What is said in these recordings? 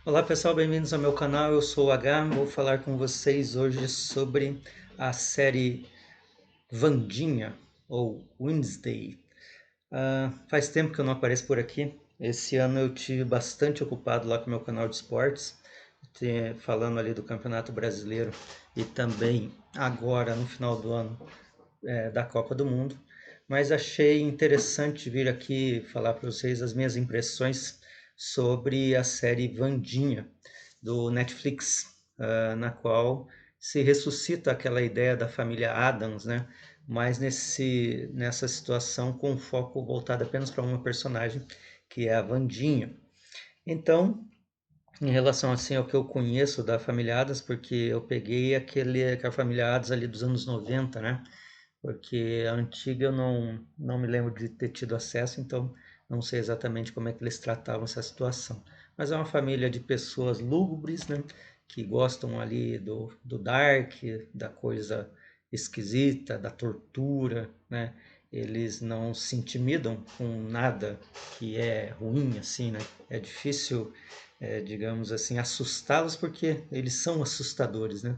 Olá pessoal, bem-vindos ao meu canal. Eu sou o H. Vou falar com vocês hoje sobre a série Wandinha ou Wednesday. Faz tempo que eu não apareço por aqui. Esse ano eu tive bastante ocupado lá com o meu canal de esportes, falando ali do Campeonato Brasileiro e também agora no final do ano da Copa do Mundo. Mas achei interessante vir aqui falar para vocês as minhas impressões sobre a série Wandinha do Netflix, na qual se ressuscita aquela ideia da família Adams, né? Mas nessa situação com foco voltado apenas para uma personagem, que é a Wandinha. Então, em relação assim ao que eu conheço da família Adams, porque eu peguei aquela família Adams ali dos anos 90, né? Porque a antiga eu não me lembro de ter tido acesso, então não sei exatamente como é que eles tratavam essa situação. Mas é uma família de pessoas lúgubres, né, que gostam ali do dark, da coisa esquisita, da tortura, né? Eles não se intimidam com nada que é ruim, assim, né? É difícil, digamos assim, assustá-los porque eles são assustadores, né?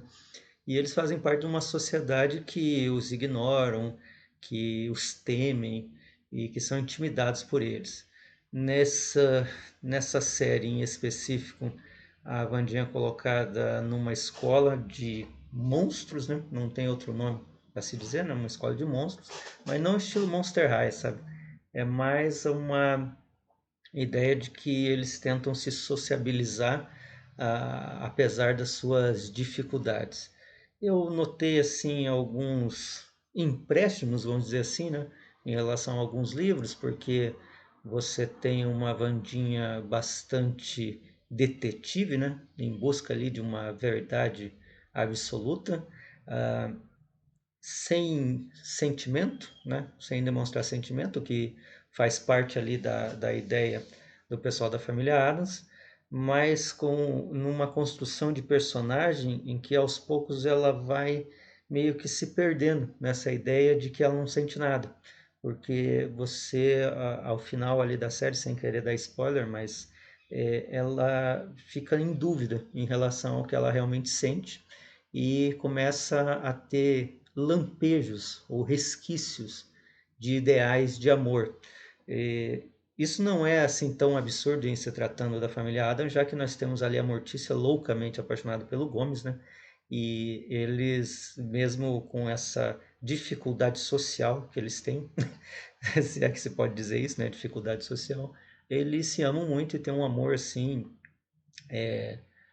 E eles fazem parte de uma sociedade que os ignoram, que os temem e que são intimidados por eles. Nessa série em específico, a Wandinha é colocada numa escola de monstros, né? Não tem outro nome para se dizer, né? Uma escola de monstros, mas não estilo Monster High, sabe? É mais uma ideia de que eles tentam se sociabilizar, apesar das suas dificuldades. Eu notei assim alguns empréstimos, vamos dizer assim, né, em relação a alguns livros, porque você tem uma Wandinha bastante detetive, né, em busca ali de uma verdade absoluta, ah, sem sentimento, né, sem demonstrar sentimento, que faz parte ali da ideia do pessoal da família Adams, mas numa construção de personagem em que aos poucos ela vai meio que se perdendo nessa ideia de que ela não sente nada. Porque você, ao final ali da série, sem querer dar spoiler, mas ela fica em dúvida em relação ao que ela realmente sente e começa a ter lampejos ou resquícios de ideais de amor. Isso não é assim tão absurdo em se tratando da família Adam, já que nós temos ali a Mortícia loucamente apaixonada pelo Gomes, né? E eles, mesmo com essa dificuldade social que eles têm, se é que se pode dizer isso, né? Dificuldade social, eles se amam muito e têm um amor assim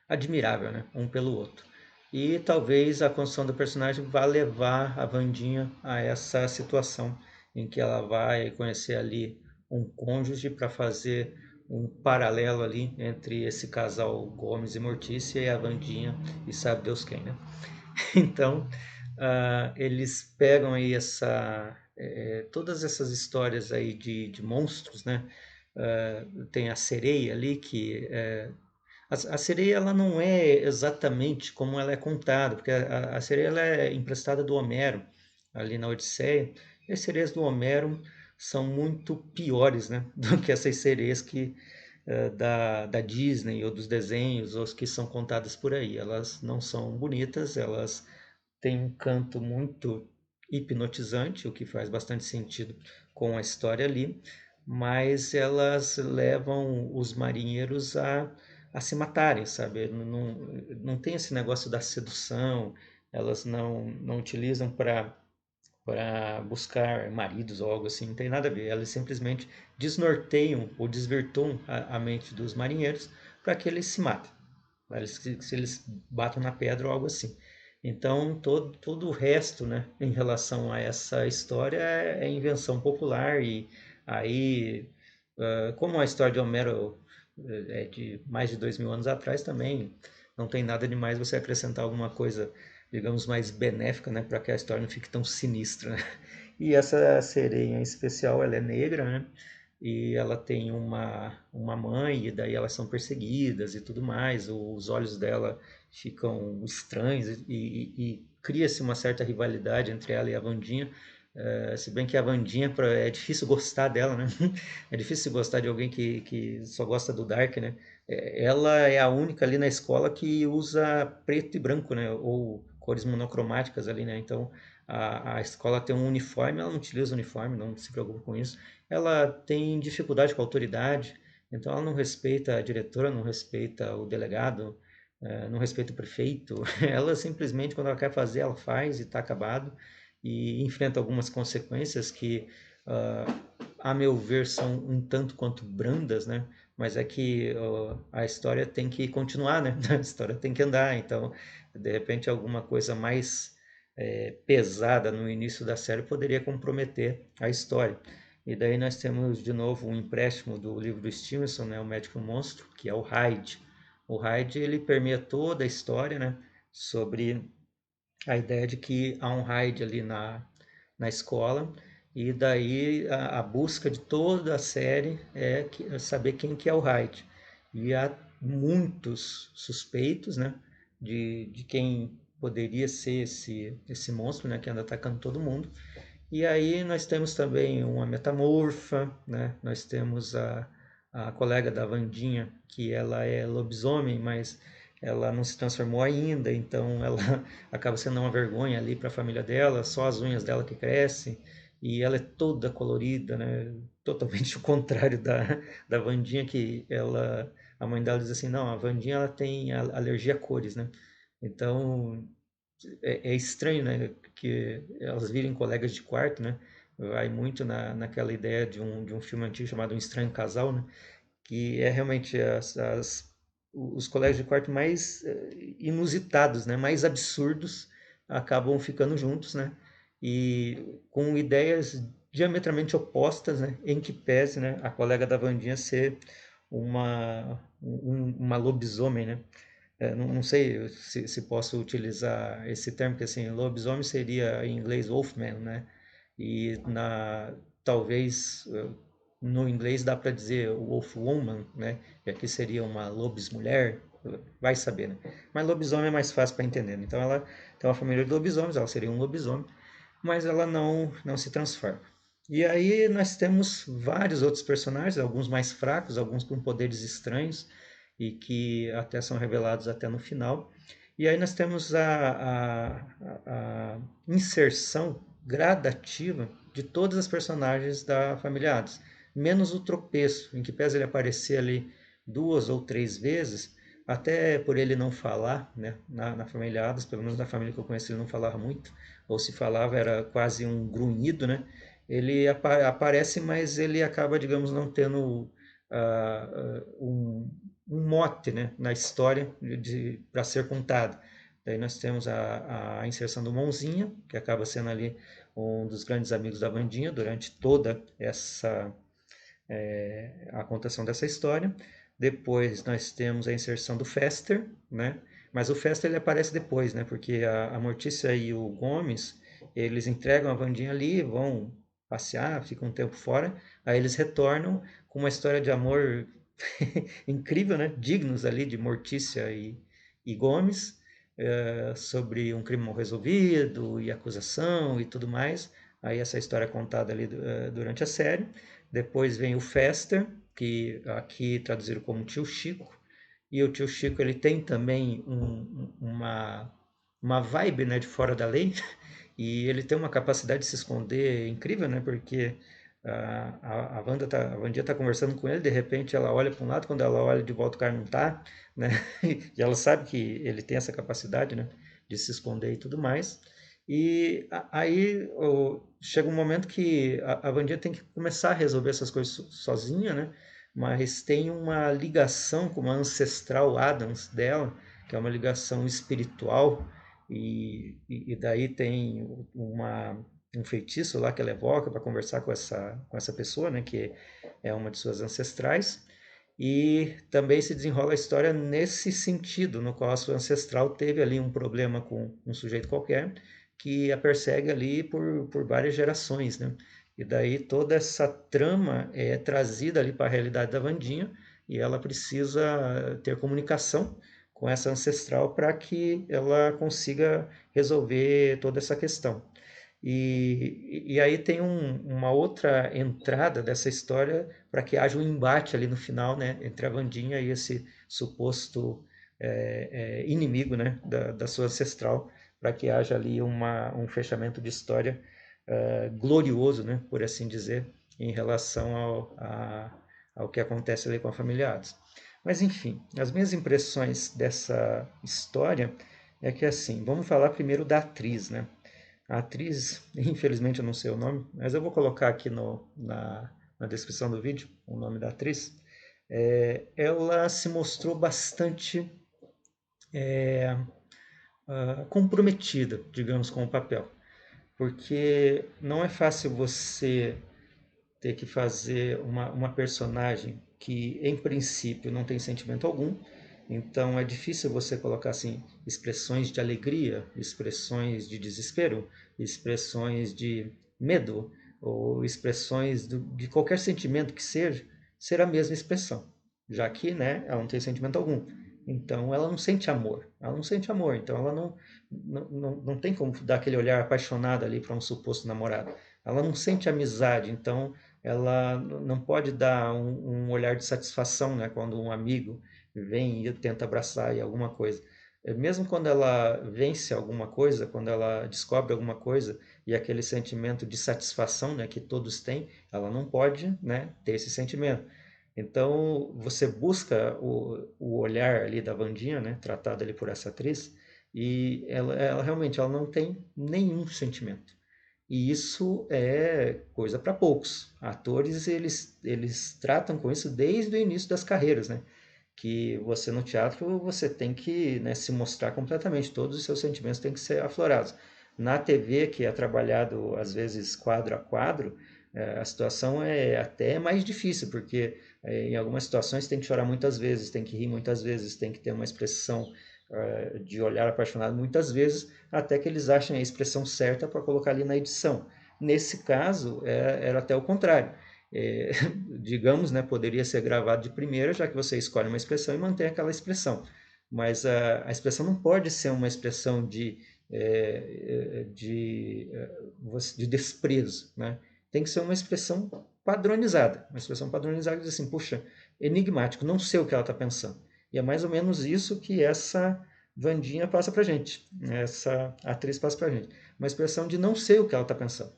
admirável, né? Um pelo outro. E talvez a construção do personagem vá levar a Wandinha a essa situação em que ela vai conhecer ali um cônjuge para fazer um paralelo ali entre esse casal Gomes e Mortícia e a Wandinha e sabe Deus quem, né? Então, eles pegam aí todas essas histórias aí de monstros, né? Tem a sereia ali que a sereia ela não é exatamente como ela é contada, porque a sereia ela é emprestada do Homero, ali na Odisseia, e as sereias do Homero são muito piores, né, do que essas sereias da Disney ou dos desenhos, ou as que são contadas por aí. Elas não são bonitas, elas têm um canto muito hipnotizante, o que faz bastante sentido com a história ali, mas elas levam os marinheiros a se matarem, sabe? Não tem esse negócio da sedução, elas não utilizam para buscar maridos ou algo assim, não tem nada a ver. Elas simplesmente desnorteiam ou desvirtuam a mente dos marinheiros para que eles se matem, se eles batam na pedra ou algo assim. Então, todo o resto, né, em relação a essa história é invenção popular e aí, como a história de Homero é de mais de 2000 anos atrás também, não tem nada de mais você acrescentar alguma coisa, digamos, mais benéfica, né, para que a história não fique tão sinistra, né? E essa sereia em especial, ela é negra, né? E ela tem uma mãe, e daí elas são perseguidas e tudo mais. Os olhos dela ficam estranhos e cria-se uma certa rivalidade entre ela e a Wandinha. Se bem que a Wandinha é difícil gostar dela, né? É difícil gostar de alguém que só gosta do Dark, né? ela é a única ali na escola que usa preto e branco, né? Ou cores monocromáticas ali, né? Então a escola tem um uniforme, ela não utiliza o uniforme, não se preocupa com isso. Ela tem dificuldade com a autoridade, então ela não respeita a diretora, não respeita o delegado, não respeita o prefeito. Ela simplesmente, quando ela quer fazer, ela faz e está acabado. E enfrenta algumas consequências que, ah, a meu ver, são um tanto quanto brandas, né? Mas é que a história tem que continuar, né? A história tem que andar. Então, de repente, alguma coisa mais pesada no início da série poderia comprometer a história. E daí nós temos de novo um empréstimo do livro do Stevenson, né, O Médico e o Monstro, que é o Hyde. O Hyde ele permeia toda a história, né, sobre a ideia de que há um Hyde ali na escola, e daí a busca de toda a série é saber quem que é o Hyde. E há muitos suspeitos, né, de quem poderia ser esse monstro, né, que anda atacando todo mundo. E aí nós temos também uma metamorfa, né? Nós temos a colega da Wandinha, que ela é lobisomem, mas ela não se transformou ainda, então ela acaba sendo uma vergonha ali para a família dela, só as unhas dela que crescem, e ela é toda colorida, né? Totalmente o contrário da Wandinha, que ela, a mãe dela diz assim, não, a Wandinha ela tem alergia a cores, né? Então é estranho, né, que elas virem colegas de quarto, né? Vai muito naquela ideia de um filme antigo chamado Um Estranho Casal, né? Que é realmente os colegas de quarto mais inusitados, né? Mais absurdos acabam ficando juntos, né? E com ideias diametralmente opostas, né? Em que pese, né? A colega da Wandinha ser uma lobisomem, né? Não sei se posso utilizar esse termo, porque assim, lobisomem seria em inglês wolfman, né? E talvez no inglês dá para dizer wolf woman, né? E aqui seria uma lobismulher, vai saber, né? Mas lobisomem é mais fácil para entender, né? Então ela tem uma família de lobisomens, ela seria um lobisomem, mas ela não se transforma. E aí nós temos vários outros personagens, alguns mais fracos, alguns com poderes estranhos e que até são revelados até no final. E aí nós temos a inserção gradativa de todas as personagens da família Adams, menos o tropeço, em que pese ele aparecer ali 2 ou 3 vezes, até por ele não falar, né, na família Adams, pelo menos na família que eu conheço, ele não falava muito, ou se falava era quase um grunhido, né? Ele aparece, mas ele acaba, digamos, não tendo um mote, né, na história para ser contado. Daí nós temos a inserção do Mãozinha, que acaba sendo ali um dos grandes amigos da Wandinha durante toda a contação dessa história. Depois nós temos a inserção do Fester, né? Mas o Fester ele aparece depois, né? Porque a Mortícia e o Gomes, eles entregam a Wandinha ali, vão passear, ficam um tempo fora, aí eles retornam com uma história de amor incrível, né? Dignos ali de Mortícia e Gomes, sobre um crime mal resolvido e acusação e tudo mais. Aí essa história é contada ali durante a série. Depois vem o Fester, que aqui traduziram como Tio Chico. E o Tio Chico ele tem também uma vibe, né, de fora da lei. E ele tem uma capacidade de se esconder incrível, né? Porque a Wandinha tá conversando com ele, de repente ela olha para um lado, quando ela olha de volta o cara não tá, né? E ela sabe que ele tem essa capacidade, né? De se esconder e tudo mais. E aí chega um momento que a Wandinha tem que começar a resolver essas coisas sozinha, né? Mas tem uma ligação com uma ancestral Adams dela, que é uma ligação espiritual, e daí tem um feitiço lá que ela evoca para conversar com essa pessoa, né, que é uma de suas ancestrais. E também se desenrola a história nesse sentido, no qual a sua ancestral teve ali um problema com um sujeito qualquer, que a persegue ali por várias gerações, né? E daí toda essa trama é trazida ali para a realidade da Wandinha, e ela precisa ter comunicação com essa ancestral para que ela consiga resolver toda essa questão. E aí tem uma outra entrada dessa história para que haja um embate ali no final, né, entre a Wandinha e esse suposto inimigo, né, da sua ancestral, para que haja ali um fechamento de história glorioso, né, por assim dizer, em relação ao que acontece ali com a família Adams. Mas enfim, as minhas impressões dessa história é que assim, vamos falar primeiro da atriz, né? A atriz, infelizmente eu não sei o nome, mas eu vou colocar aqui na descrição do vídeo o nome da atriz. Ela se mostrou bastante comprometida, digamos, com o papel, porque não é fácil você ter que fazer uma personagem que, em princípio, não tem sentimento algum. Então é difícil você colocar assim expressões de alegria, expressões de desespero, expressões de medo ou expressões de qualquer sentimento que seja, ser a mesma expressão, já que, né, ela não tem sentimento algum. Então ela não sente amor, ela não sente amor, então ela não tem como dar aquele olhar apaixonado ali para um suposto namorado. Ela não sente amizade, então ela não pode dar um olhar de satisfação, né, quando um amigo vem e tenta abraçar e alguma coisa. Mesmo quando ela vence alguma coisa, quando ela descobre alguma coisa e aquele sentimento de satisfação, né, que todos têm, ela não pode, né, ter esse sentimento. Então você busca o olhar ali da Wandinha, né, tratada ali por essa atriz, e ela realmente ela não tem nenhum sentimento. E isso é coisa para poucos. Atores, eles tratam com isso desde o início das carreiras, né? Que você no teatro, você tem que, né, se mostrar completamente, todos os seus sentimentos têm que ser aflorados. Na TV, que é trabalhado às vezes quadro a quadro, a situação é até mais difícil, porque em algumas situações tem que chorar muitas vezes, tem que rir muitas vezes, tem que ter uma expressão de olhar apaixonado muitas vezes, até que eles achem a expressão certa para colocar ali na edição. Nesse caso, era até o contrário. É, digamos, né, poderia ser gravado de primeira, já que você escolhe uma expressão e mantém aquela expressão. Mas a expressão não pode ser uma expressão de desprezo, né? Tem que ser uma expressão padronizada. Uma expressão padronizada diz assim, puxa, enigmático, não sei o que ela está pensando. E é mais ou menos isso que essa Wandinha passa pra gente, essa atriz passa pra gente. Uma expressão de não sei o que ela está pensando.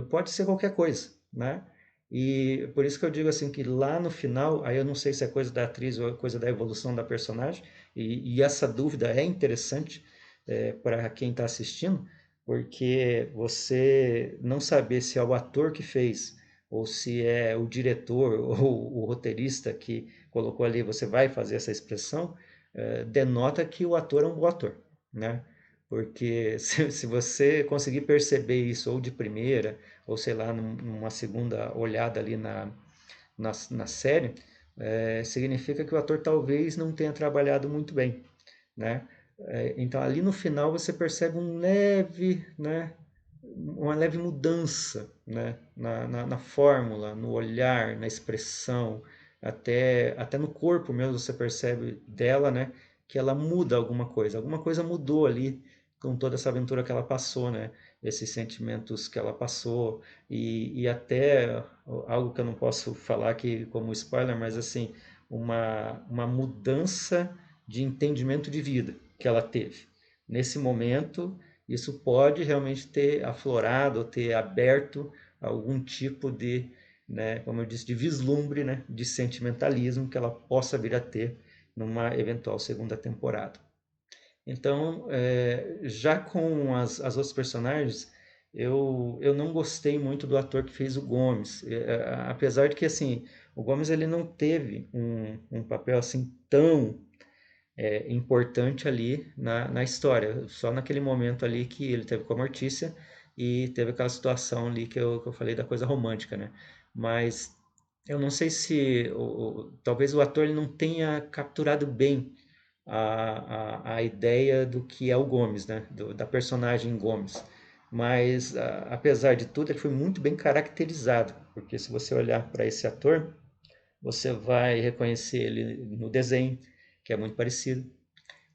Pode ser qualquer coisa, né? E por isso que eu digo assim que lá no final, aí eu não sei se é coisa da atriz ou é coisa da evolução da personagem, e essa dúvida é interessante para quem está assistindo, porque você não saber se é o ator que fez, ou se é o diretor ou o roteirista que colocou ali, você vai fazer essa expressão, denota que o ator é um bom ator, né? Porque se você conseguir perceber isso ou de primeira, ou sei lá, numa segunda olhada ali na série, significa que o ator talvez não tenha trabalhado muito bem, né? Então ali no final você percebe né, uma leve mudança, né, na fórmula, no olhar, na expressão, até no corpo mesmo você percebe dela, né, que ela muda alguma coisa mudou ali com toda essa aventura que ela passou, né, esses sentimentos que ela passou e até algo que eu não posso falar aqui como spoiler, mas assim, uma mudança de entendimento de vida que ela teve. Nesse momento, isso pode realmente ter aflorado ou ter aberto algum tipo de, né, como eu disse, de vislumbre, né, de sentimentalismo que ela possa vir a ter numa eventual segunda temporada. Então, já com as outras personagens, eu não gostei muito do ator que fez o Gomes. Apesar de que, assim, o Gomes ele não teve um papel assim tão importante ali na história. Só naquele momento ali que ele teve com a Mortícia e teve aquela situação ali que eu falei da coisa romântica, né? Mas eu não sei se talvez o ator ele não tenha capturado bem a ideia do que é o Gomes, né? Da personagem Gomes. Mas apesar de tudo, ele foi muito bem caracterizado, porque se você olhar para esse ator, você vai reconhecer ele no desenho, que é muito parecido,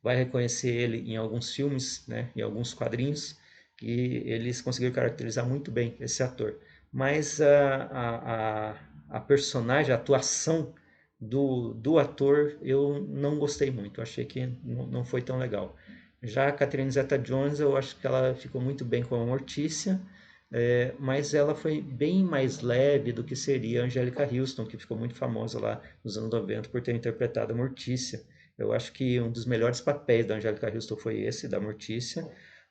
vai reconhecer ele em alguns filmes, né, em alguns quadrinhos, que eles conseguiram caracterizar muito bem esse ator. Mas a personagem, a atuação do ator eu não gostei muito, achei que não foi tão legal. Já a Catherine Zeta-Jones, eu acho que ela ficou muito bem com a Mortícia, mas ela foi bem mais leve do que seria a Angélica Houston, que ficou muito famosa lá nos anos 90 por ter interpretado a Mortícia. Eu acho que um dos melhores papéis da Angélica Houston foi esse, da Mortícia.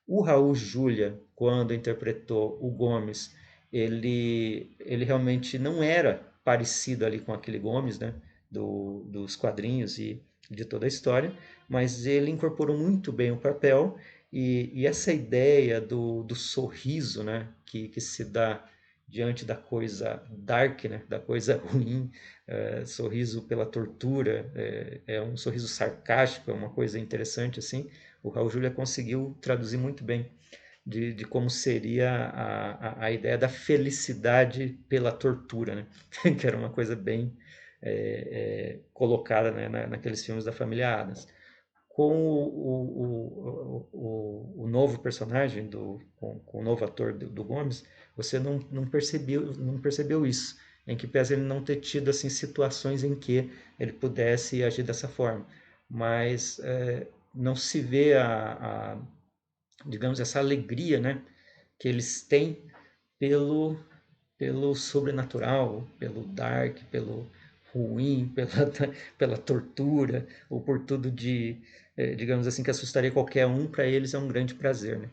O Raul Julia, quando interpretou o Gomes, ele realmente não era parecido ali com aquele Gomes, né? Dos quadrinhos e de toda a história, mas ele incorporou muito bem o papel e essa ideia do sorriso, né, que se dá diante da coisa dark, né, da coisa ruim, sorriso pela tortura, é um sorriso sarcástico, é uma coisa interessante assim. O Raul Julia conseguiu traduzir muito bem de como seria a ideia da felicidade pela tortura, né? Que era uma coisa bem colocada, né, naqueles filmes da família Addams. Com o novo personagem, com o novo ator do Gomes, você não percebeu isso, em que pese ele não ter tido assim, situações em que ele pudesse agir dessa forma. Mas não se vê digamos, essa alegria, né, que eles têm pelo, pelo sobrenatural, pelo dark, pelo ruim, pela tortura, ou por tudo digamos assim, que assustaria qualquer um, para eles é um grande prazer, né?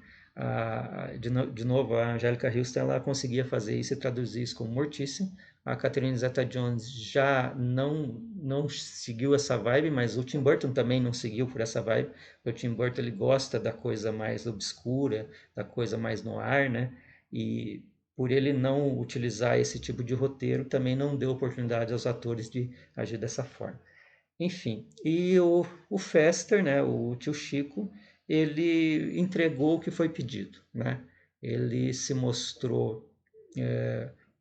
De novo, a Angélica Houston ela conseguia fazer isso e traduzir isso como Mortícia. A Catherine Zeta-Jones já não seguiu essa vibe, mas o Tim Burton também não seguiu por essa vibe. O Tim Burton ele gosta da coisa mais obscura, da coisa mais no ar, né? E por ele não utilizar esse tipo de roteiro, também não deu oportunidade aos atores de agir dessa forma. Enfim, e o Fester, né, o tio Chico, ele entregou o que foi pedido, né? Ele se mostrou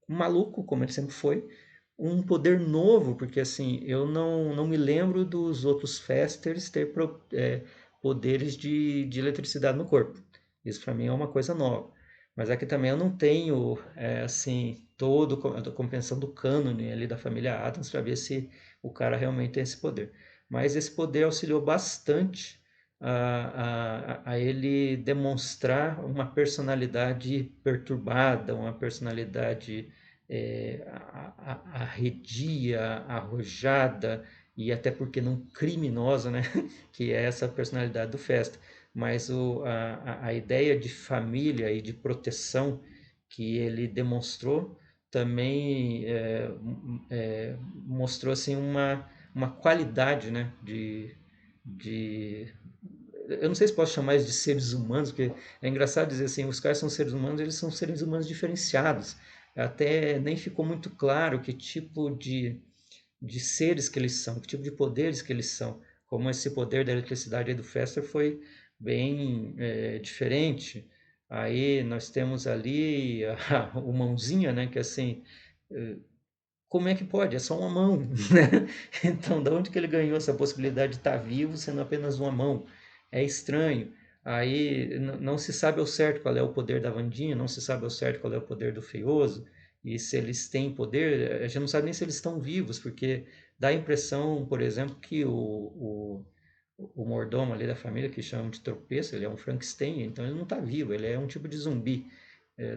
um maluco, como ele sempre foi, um poder novo, porque assim, eu não me lembro dos outros Festers ter poderes de eletricidade no corpo. Isso para mim é uma coisa nova. Mas aqui também eu não tenho, assim, eu estou pensando o cânone ali da família Addams para ver se o cara realmente tem esse poder. Mas esse poder auxiliou bastante a ele demonstrar uma personalidade perturbada, uma personalidade arredia, arrojada e até porque não criminosa, né? Que é essa personalidade do Festa. Mas a ideia de família e de proteção que ele demonstrou também mostrou assim uma qualidade, né? De eu não sei se posso chamar eles de seres humanos, porque é engraçado dizer assim, os caras são seres humanos, eles são seres humanos diferenciados. Até nem ficou muito claro que tipo de seres que eles são, que tipo de poderes que eles são. Como esse poder da eletricidade aí do Fester foi bem diferente. Aí nós temos ali o mãozinha, né, que assim, como é que pode? É só uma mão, né? Então, de onde que ele ganhou essa possibilidade de estar vivo sendo apenas uma mão? É estranho. Aí não se sabe ao certo qual é o poder da Wandinha, não se sabe ao certo qual é o poder do Feioso, e se eles têm poder, a gente não sabe nem se eles estão vivos, porque dá a impressão, por exemplo, que o mordomo ali da família, que chamam de tropeço, ele é um Frankenstein, então ele não está vivo, ele é um tipo de zumbi.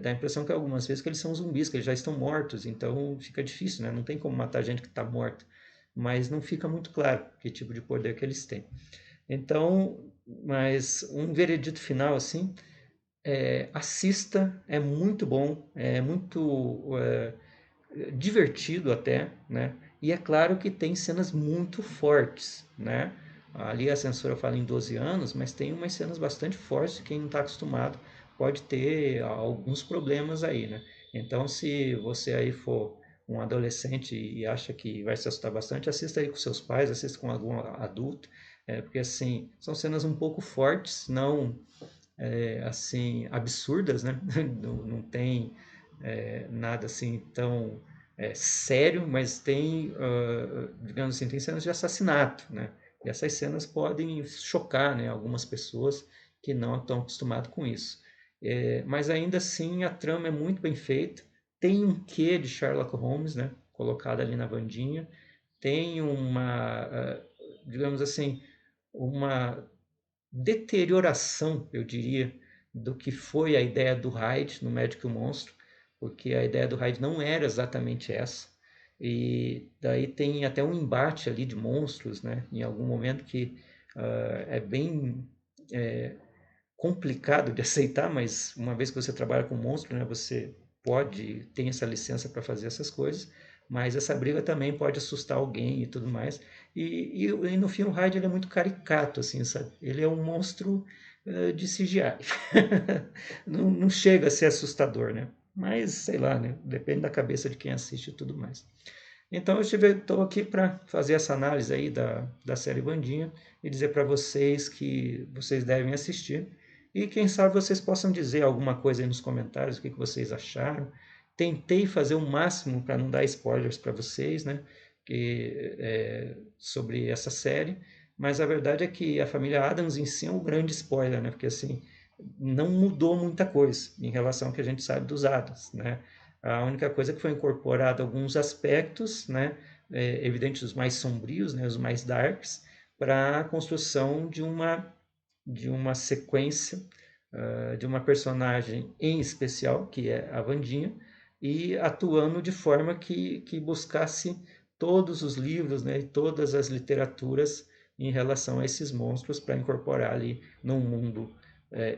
Dá a impressão que algumas vezes que eles são zumbis, que eles já estão mortos, então fica difícil, né? Não tem como matar gente que está morta, mas não fica muito claro que tipo de poder que eles têm. Então, mas um veredito final assim, assista, é muito bom, é muito divertido até, né? E é claro que tem cenas muito fortes, né? Ali a censura fala em 12 anos, mas tem umas cenas bastante fortes que quem não está acostumado pode ter alguns problemas aí, né? Então, se você aí for um adolescente e acha que vai se assustar bastante, assista aí com seus pais, assista com algum adulto, porque assim, são cenas um pouco fortes, não assim absurdas, né? Não tem nada assim tão sério, mas tem, digamos assim, tem cenas de assassinato, né? E essas cenas podem chocar, né, algumas pessoas que não estão acostumadas com isso. Mas ainda assim a trama é muito bem feita, tem um quê de Sherlock Holmes, né? Colocado ali na Wandinha, tem uma, digamos assim, uma deterioração, eu diria, do que foi a ideia do Hyde no Médico e o Monstro, porque a ideia do Hyde não era exatamente essa. E daí tem até um embate ali de monstros, né? Em algum momento que é bem complicado de aceitar, mas uma vez que você trabalha com monstro, né, você pode, tem essa licença para fazer essas coisas, mas essa briga também pode assustar alguém e tudo mais. E no filme o Hyde ele é muito caricato, assim, sabe? Ele é um monstro de CGI. Não chega a ser assustador, né? Mas sei lá, né? Depende da cabeça de quem assiste e tudo mais. Então eu estou aqui para fazer essa análise aí da série Wandinha e dizer para vocês que vocês devem assistir. E quem sabe vocês possam dizer alguma coisa aí nos comentários, o que vocês acharam. Tentei fazer o máximo para não dar spoilers para vocês, né? Sobre essa série, mas a verdade é que a família Adams em si é um grande spoiler, né? Porque assim, não mudou muita coisa em relação ao que a gente sabe dos Adams, né? A única coisa que foi incorporada alguns aspectos, né, evidentes os mais sombrios, né, os mais darks, para a construção de uma sequência de uma personagem em especial, que é a Wandinha, e atuando de forma que buscasse todos os livros, né, e todas as literaturas em relação a esses monstros para incorporar ali num mundo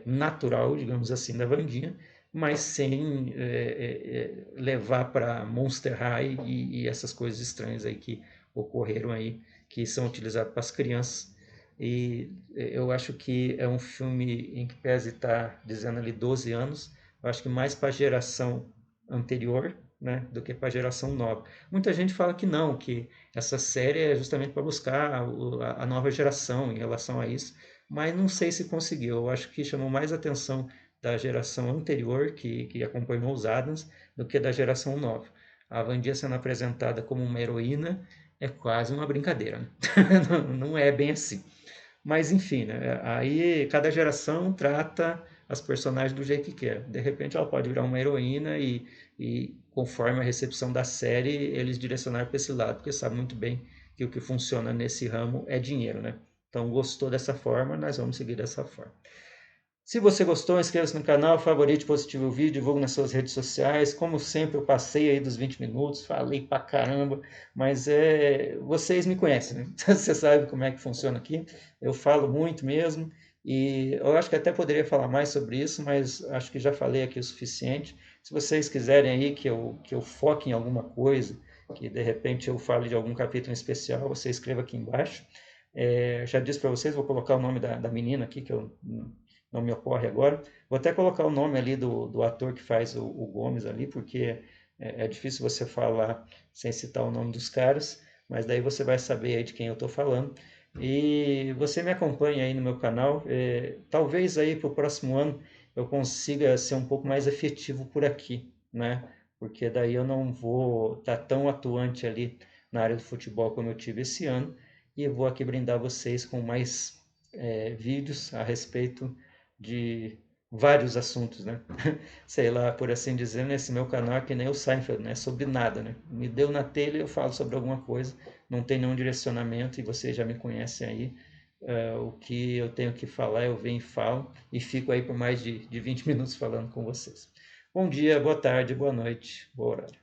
natural, digamos assim, da Wandinha, mas sem levar para Monster High e essas coisas estranhas aí que ocorreram aí, que são utilizadas para as crianças. E eu acho que é um filme em que pese estar dizendo ali 12 anos, eu acho que mais para a geração anterior, né, do que para a geração nova. Muita gente fala que não, que essa série é justamente para buscar a nova geração em relação a isso, mas não sei se conseguiu. Eu acho que chamou mais atenção da geração anterior, que acompanhou os Adams, do que da geração nova. A Wandinha sendo apresentada como uma heroína é quase uma brincadeira, né? Não é bem assim. Mas enfim, né? Aí cada geração trata as personagens do jeito que quer. De repente ela pode virar uma heroína e conforme a recepção da série, eles direcionaram para esse lado, porque sabe muito bem que o que funciona nesse ramo é dinheiro, né? Então gostou dessa forma, nós vamos seguir dessa forma. Se você gostou, inscreva-se no canal, favorite, positive o vídeo, divulgue nas suas redes sociais. Como sempre, eu passei aí dos 20 minutos, falei pra caramba, mas vocês me conhecem, né? Você sabe como é que funciona aqui. Eu falo muito mesmo e eu acho que até poderia falar mais sobre isso, mas acho que já falei aqui o suficiente. Se vocês quiserem aí que eu foque em alguma coisa, que de repente eu fale de algum capítulo em especial, você escreva aqui embaixo. Já disse para vocês, vou colocar o nome da menina aqui, que eu não me ocorre agora. Vou até colocar o nome ali do ator que faz o Gomes ali, porque é difícil você falar sem citar o nome dos caras, mas daí você vai saber aí de quem eu estou falando. E você me acompanha aí no meu canal. Talvez aí para o próximo ano eu consiga ser um pouco mais efetivo por aqui, né? Porque daí eu não vou estar tão atuante ali na área do futebol como eu tive esse ano, e eu vou aqui brindar vocês com mais vídeos a respeito de vários assuntos, né? Sei lá, por assim dizer, nesse meu canal é que nem o Seinfeld, né? Sobre nada, né? Me deu na telha, eu falo sobre alguma coisa, não tem nenhum direcionamento e vocês já me conhecem aí. O que eu tenho que falar, eu venho e falo e fico aí por mais de 20 minutos falando com vocês. Bom dia, boa tarde, boa noite, boa hora.